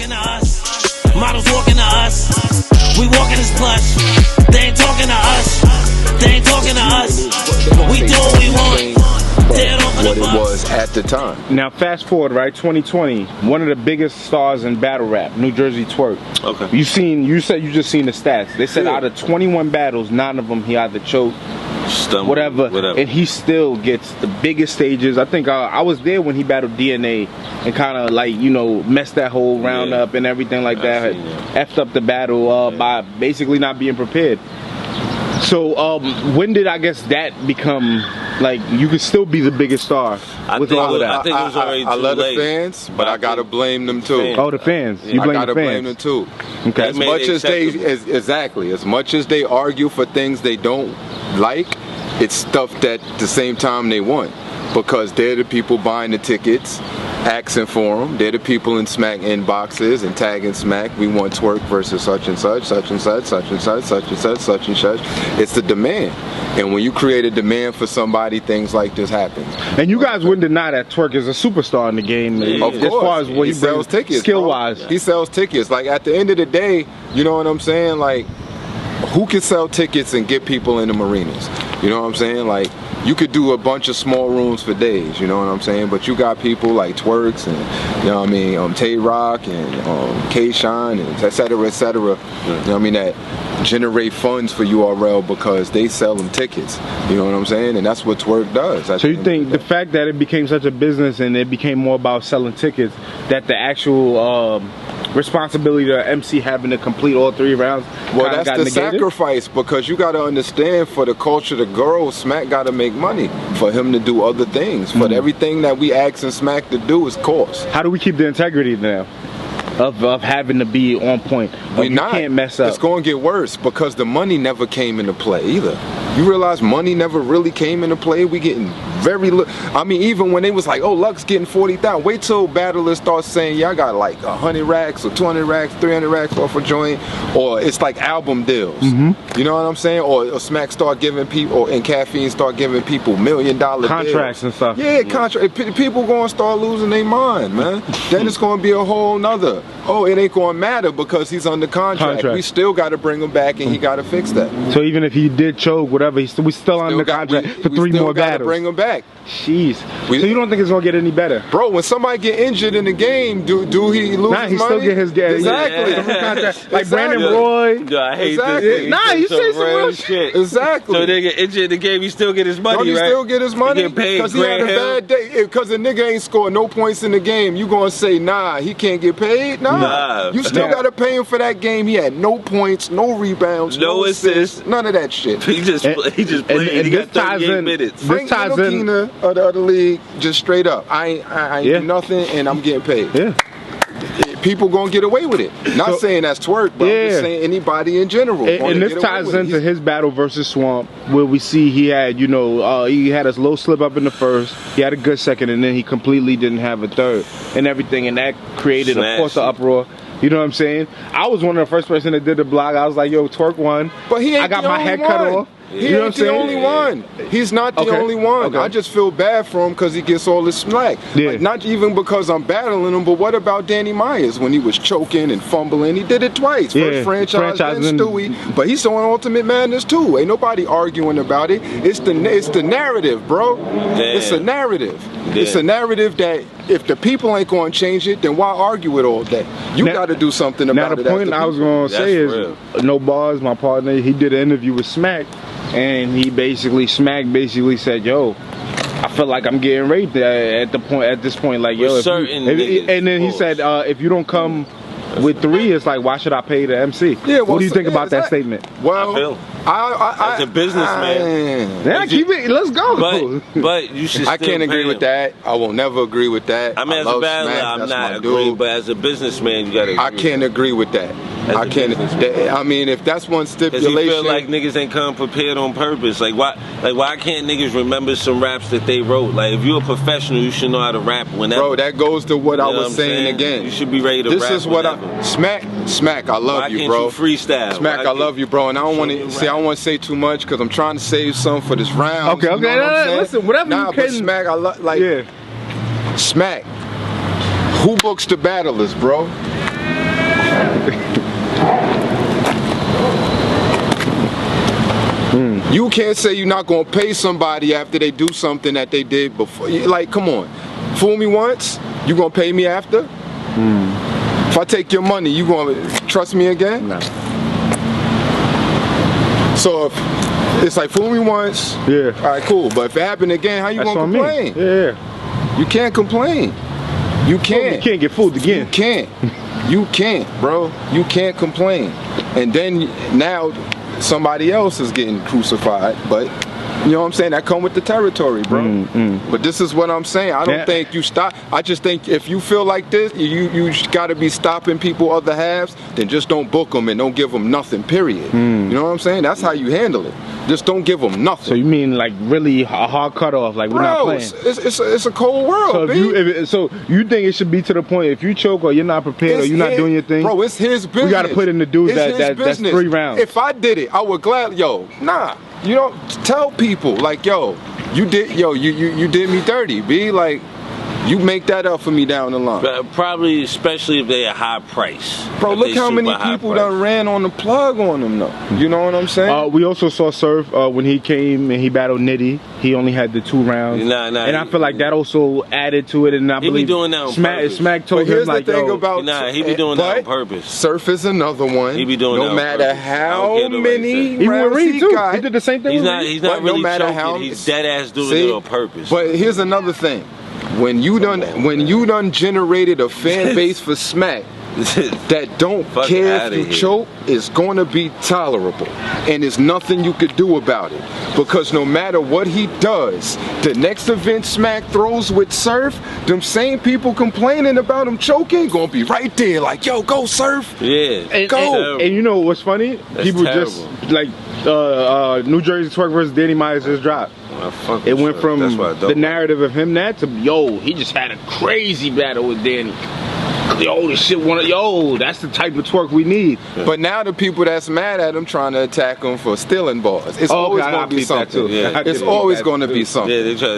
talking to us. Models walking to us. We walking this plush. They ain't talking to us. They ain't talking to us. We do what we want. What it was at the time. Now fast forward, right, 2020, one of the biggest stars in battle rap, New Jersey Twork. Okay. You said you just seen the stats. They said out of 21 battles, 9 of them he either choked, whatever, and he still gets the biggest stages. I think I was there when he battled DNA and kind of like, you know, messed that whole round up and everything like that. Effed up the battle by basically not being prepared. So when did, I guess, that become like you could still be the biggest star with all of that? I think it was already I love the fans, but I gotta blame them too. Oh, the fans! You blame I gotta the fans. blame them too. Okay. As much as as much as they argue for things they don't like, it's stuff that at the same time they want, because they're the people buying the tickets, asking for them. They're the people in Smack inboxes and tagging Smack. We want Twork versus such and such, such and such, such and such, such and such, such and such. It's the demand. And when you create a demand for somebody, things like this happen. And you guys wouldn't deny that Twork is a superstar in the game. Of course. As far as what he sells tickets, skill-wise. He sells tickets. Like at the end of the day, you know what I'm saying? Like, who can sell tickets and get people in the marinas? You know what I'm saying? Like, you could do a bunch of small rooms for days, you know what I'm saying? But you got people like Tworks and, you know what I mean, Tay-Rock and K-Shine and et cetera, you know what I mean, that generate funds for URL because they sell them tickets, you know what I'm saying? And that's what Twork does. So you think the fact that it became such a business and it became more about selling tickets, that the actual responsibility of MC having to complete all 3 rounds, well, that's the sacrifice, because you got to understand, for the culture to grow, Smack got to make money for him to do other things. For everything that we asking Smack to do is cost. How do we keep the integrity now of having to be on point? You can't mess up. It's going to get worse because the money never came into play either. You realize money never really came into play? We getting very little. I mean, even when they was like, oh, Lux getting 40,000. Wait till battlers start saying, yeah, I got like 100 racks or 200 racks, 300 racks off a joint. Or it's like album deals. You know what I'm saying? Or Smack start giving people, and Caffeine start giving people $1 million contracts deals. And stuff. Yeah, contract. People going to start losing their mind, man. Then it's going to be a whole nother. Oh, it ain't going to matter because he's under contract. We still got to bring him back, and he got to fix that. So even if he did choke, whatever, we still under contract for 3 more battles. Bring him back. Jeez. So you don't think it's gonna get any better, bro? When somebody get injured in the game, do he lose? Nah, he still get his gas. Exactly. Like Brandon Roy. Yo, I hate this. Nah, you say some real shit. Exactly. So they get injured in the game, he still get his money, right? He still get his money because he had a bad day. Because the nigga ain't scored no points in the game, you gonna say nah, he can't get paid? Nah. You still gotta pay him for that game. He had no points, no rebounds, no assists, none of that shit. He just played. He got 38 minutes. Frank Ntilikina of the other league, just straight up. I ain't do nothing, and I'm getting paid. People gonna get away with it. Not saying that's Twork, but I'm just saying anybody in general. And this ties into his battle versus Swamp, where we see he had, you know, he had a low slip up in the first, he had a good second, and then he completely didn't have a third, and everything, and that created, of course, an uproar. You know what I'm saying? I was one of the first person that did the blog. I was like, yo, Twork won. But he ain't I got my head cut off. He ain't the only one. He's not the only one. I just feel bad for him because he gets all this slack. Like, not even because I'm battling him, but what about Danny Myers when he was choking and fumbling? He did it twice. First franchise, then Stewie. But he's on Ultimate Madness too. Ain't nobody arguing about it. It's the narrative, bro. It's a narrative. It's a narrative that if the people ain't going to change it, then why argue it all day? You got to do something about it. Now the point I was going to say is, No Bars, my partner, he did an interview with Smack. And Smack basically said, yo, I feel like I'm getting raped at this point, like, yo, and then he said, if you don't come with 3, it's like, why should I pay the MC? Yeah, what do you think about that statement? Well, as a businessman, let's go. But you should. I can't agree with that. I will never agree with that. I mean, as a battler, I'm not agreeing, but as a businessman, you gotta agree. I can't agree with that. I can't. I mean, if that's one stipulation, you feel like niggas ain't come prepared on purpose. Like why can't niggas remember some raps that they wrote? Like, if you're a professional, you should know how to rap whenever. Bro, that goes to what I was saying again. You should be ready to rap. This is what Smack. I love you, bro. Why can't you freestyle? Smack, I love you, bro. And I don't want to say. I don't want to say too much because I'm trying to save some for this round. Okay. Listen, whatever you can. But Smack, I love Smack. Who books the battlers, bro? You can't say you're not gonna pay somebody after they do something that they did before. Like, come on, fool me once, you gonna pay me after? If I take your money, you gonna trust me again? No. So if it's like fool me once, yeah. All right, cool. But if it happened again, how you gonna complain? Yeah. You can't complain. You can't. You can't get fooled again. You can't. You can't, bro. You can't complain. And then now somebody else is getting crucified, but you know what I'm saying? That come with the territory, bro. But this is what I'm saying. I don't think you stop. I just think if you feel like this, you got to be stopping people other halves, then just don't book them and don't give them nothing, period. You know what I'm saying? That's how you handle it. Just don't give them nothing. So you mean like really a hard cutoff, like we're not playing? It's a cold world, so you think it should be to the point if you choke or you're not prepared or you're not doing your thing? Bro, it's his business. We got to put in the dudes that's 3 rounds. If I did it, I would gladly, nah. You don't tell people like, you did me dirty, B. Like, you make that up for me down the line. But probably, especially if they a high price. Bro, look how many people done ran on the plug on them though. You know what I'm saying? We also saw Surf when he came and he battled Nitty. He only had the 2 rounds. And I feel like that also added to it. And I believe be doing that on purpose. Smack told him like, he be doing that on purpose. Surf is another one. He be doing that no matter how many rounds he got. He did the same thing. He's not really choking. He's dead ass doing it on purpose. But here's another thing. When you done generated a fan base for Smack that don't care if you choke, it's gonna be tolerable, and there's nothing you could do about it, because no matter what he does, the next event Smack throws with Surf, them same people complaining about him choking gonna be right there like, yo, go Surf, go. And you know what's funny? People just like New Jersey Twork versus Danny Myers just dropped. It went from the narrative of him to he just had a crazy battle with Danny. This shit that's the type of Twork we need. But now the people that's mad at him trying to attack him for stealing bars. It's always gonna be something. It's always gonna be something.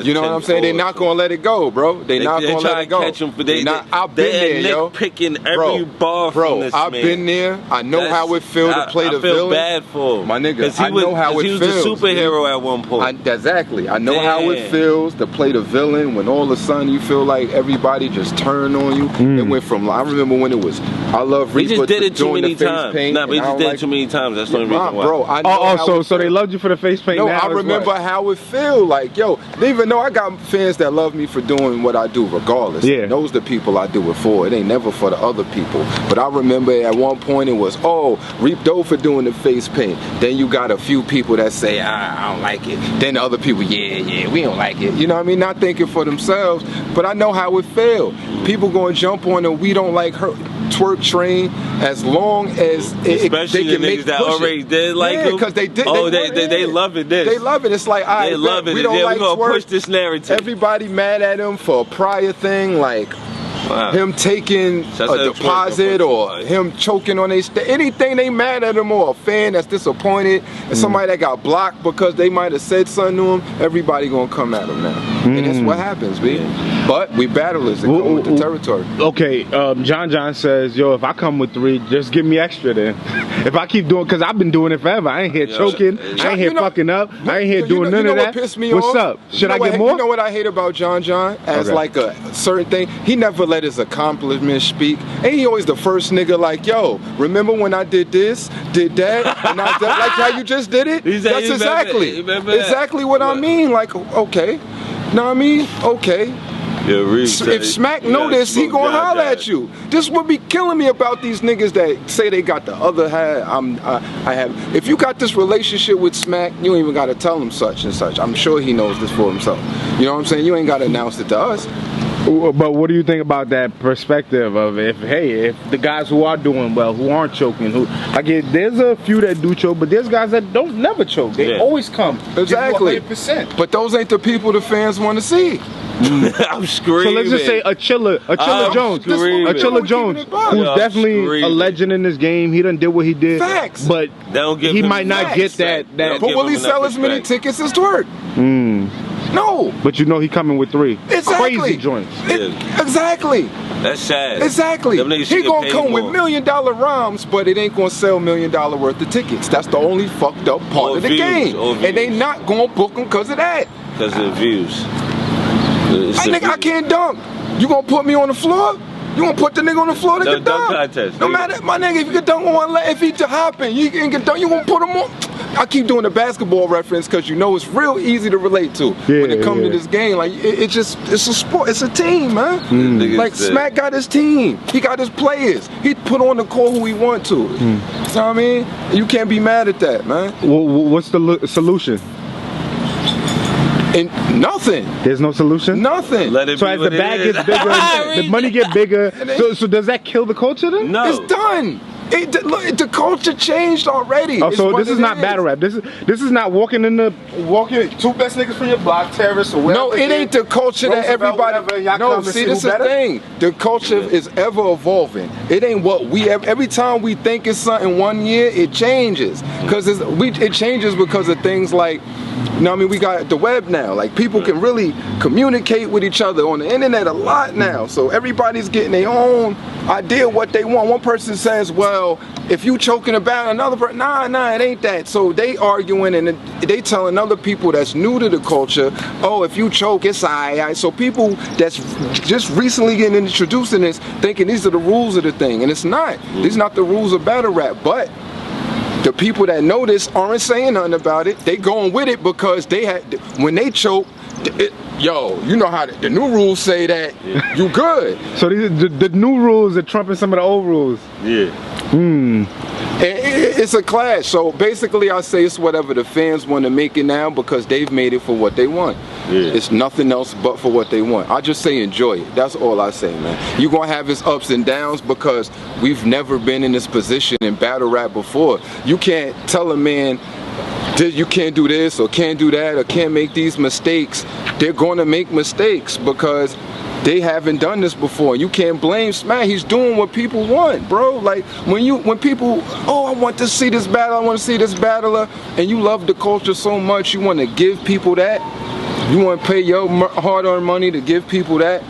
You know what I'm saying? They're not gonna let it go, bro. They're not gonna let it go. I've been there, yo. Picking every bar from this I've been there. I know how it feels to play the villain. I feel bad for him. My nigga, I know how it feels. He was the superhero at one point. Exactly. I know how it feels to play the villain when all of a sudden you feel like everybody just turned on you. It went from, I remember when it was, I love Reepah. He just did it too many times. Nah, but he just did it too many times. That's the only reason why. Bro, I know so they loved you for the face paint. No, I remember how it feel. Like, even though I got fans that love me for doing what I do regardless. Yeah. Those the people I do it for. It ain't never for the other people. But I remember at one point it was, Reep dope for doing the face paint. Then you got a few people that say, I don't like it. Then the other people, we don't like it. You know what I mean? Not thinking for themselves, but I know how it feel. People gonna jump on and we don't like her Twork train as long as especially they can the niggas that already did like him. Because they did. They loving this. They love it. It's like, they love it. We don't like we gonna Twork. Push this narrative. Everybody mad at him for a prior thing, like him taking a deposit or him choking on anything. They mad at him, or a fan that's disappointed, and somebody that got blocked because they might have said something to him. Everybody gonna come at him now, and that's what happens, B. But we battlers that come with the territory. Okay, John says, if I come with 3, just give me extra then. If I keep doing, because I've been doing it forever. I ain't here choking. I ain't here fucking up. I ain't here doing none of that. What pissed me What's off? up? Should I get more? You know what I hate about John as like a certain thing? He never let his accomplishments speak. Ain't he always the first nigga like, remember when I did this, did that, and I did, like how you just did it? That's exactly what I mean. Like, okay. Know what I mean? Okay. If Smack know this, he gonna holler at you. This would be killing me about these niggas that say they got the other half. I have. If you got this relationship with Smack, you don't even gotta tell him such and such. I'm sure he knows this for himself. You know what I'm saying? You ain't gotta announce it to us. But what do you think about that perspective of if the guys who are doing well, who aren't choking, there's a few that do choke, but there's guys that don't never choke. They always come. Exactly. 100%. But those ain't the people the fans want to see. I'm screaming. So let's just say Achilla Jones, who's definitely a legend in this game. He done did what he did. Facts. But he might not get that. But will he sell as many tickets as Twork? No. But he coming with 3 exactly. crazy joints. Exactly. That's sad. Exactly. He gonna come with $1 million rhymes, but it ain't gonna sell $1 million worth of tickets. That's the only fucked up part of the game. And they not gonna book him because of that. Because of the views. I can't dunk. You gonna put me on the floor? You gonna put the nigga on the floor that can dunk? Contest. No matter, my nigga, if you can dunk on one leg, if he just hopping, you can dunk, you gonna put him on. I keep doing the basketball reference because you know it's real easy to relate to when it comes to this game. Like it's a sport, it's a team, man. Like Smack got his team, he got his players. He put on the court who he want to. You know what I mean? You can't be mad at that, man. What's the solution? And nothing. There's no solution? Nothing. Let it so as the bag gets bigger, the money gets bigger, so does that kill the culture then? No. It's done. The culture changed already. Oh, so this is not battle rap. This is not walking two best niggas from your block, terrorists or whatever. No, it ain't the culture that everybody. No, see, this is the thing. The culture is ever evolving. It ain't what we every time we think it's something 1 year, it changes. Because it changes because of things like. You know what I mean? We got the web now. Like, people can really communicate with each other on the internet a lot now. So everybody's getting their own idea of what they want. One person says, well, if you choking about another person, nah, it ain't that. So they arguing and they telling other people that's new to the culture, oh, if you choke, it's alright. So people that's just recently getting introduced in this thinking these are the rules of the thing. And it's not. These are not the rules of battle rap. But the people that know this aren't saying nothing about it. They going with it because they had, when they choke, you know how the new rules say that you good. So these are the new rules are trumping some of the old rules. Yeah. It's a clash. So basically I say it's whatever the fans want to make it now because they've made it for what they want. It's nothing else but for what they want. I just say enjoy it. That's all I say, man. You're going to have its ups and downs because we've never been in this position in battle rap before. You can't tell a man you can't do this or can't do that or can't make these mistakes. They're going to make mistakes because they haven't done this before. You can't blame Smack. He's doing what people want, bro. Like when people, oh, I want to see this battle, I want to see this battler, and you love the culture so much, you want to give people that. You want to pay your hard-earned money to give people that.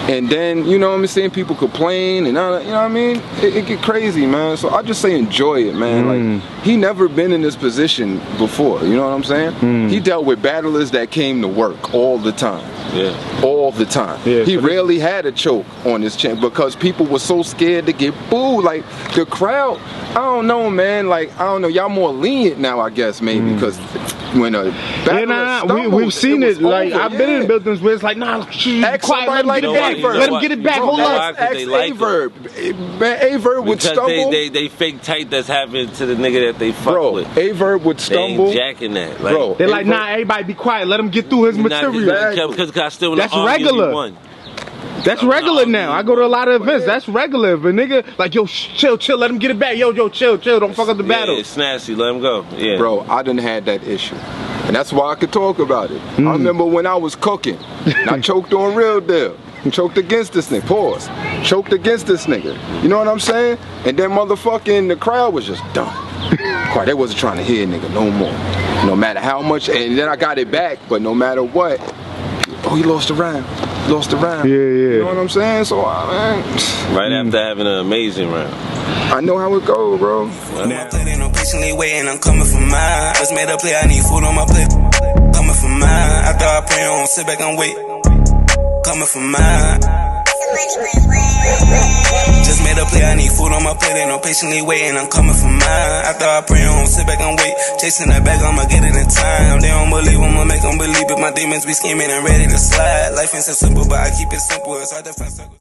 And then, you know what I'm saying, people complain and, you know what I mean? It get crazy, man. So I just say enjoy it, man. Like, he never been in this position before, you know what I'm saying? He dealt with battlers that came to work all the time. All the time. He rarely had a choke on his chin because people were so scared to get booed. Like, the crowd, I don't know, man. Like, I don't know, y'all more lenient now, I guess, maybe, because when a battler stumbled, we've seen it. Like, I've been in buildings where it's like, nah, quiet, let him get it back. Hold on. Ask A-Verb. Man, A-Verb would stumble. They fake tight that's happening to the nigga that they fuck with. A-Verb would stumble. They ain't jacking that. Like, they're like, nah, everybody be quiet. Let him get through his material. Because I still that's regular. That's regular now. I go to a lot of events. That's regular. If a nigga like, yo, chill, let him get it back. Yo, chill, don't fuck up the battle. It's nasty. Let him go. Yeah. Bro, I done had that issue. And that's why I could talk about it. I remember when I was cooking, and I choked on Real Deal. Choked against this nigga. Pause. Choked against this nigga. You know what I'm saying? And then motherfucking the crowd was just done. They wasn't trying to hear nigga no more. No matter how much, and then I got it back, but no matter what, oh, he lost the round. Yeah. You know what I'm saying? So, man. Right after having an amazing round. I know how it goes, bro. I'm patiently waiting, I'm coming for mine. Just made a play, I need food on my plate. Coming for mine. After I pray, I won't sit back and wait. Coming for mine. Just made a play, I need food on my plate. Ain't no patiently waiting, I'm coming for mine. After I pray, I won't sit back and wait. Chasing that bag, I'ma get it in time. They don't believe, I'ma make them believe it. My demons be scheming and ready to slide. Life ain't so simple, but I keep it simple. It's hard to find circles.